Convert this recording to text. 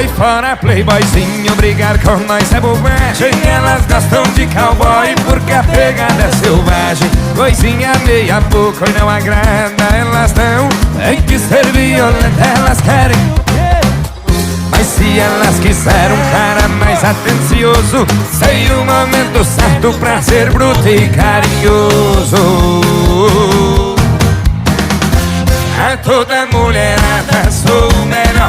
Sai fora, playboyzinho, brigar com nós é bobagem. Elas gostam de cowboy porque a pegada é selvagem. Coisinha meia boca e não agrada, elas não tem que ser violenta, elas querem. Mas se elas quiserem um cara mais atencioso, sei o momento certo pra ser bruto e carinhoso. A toda mulherada sou o melhor,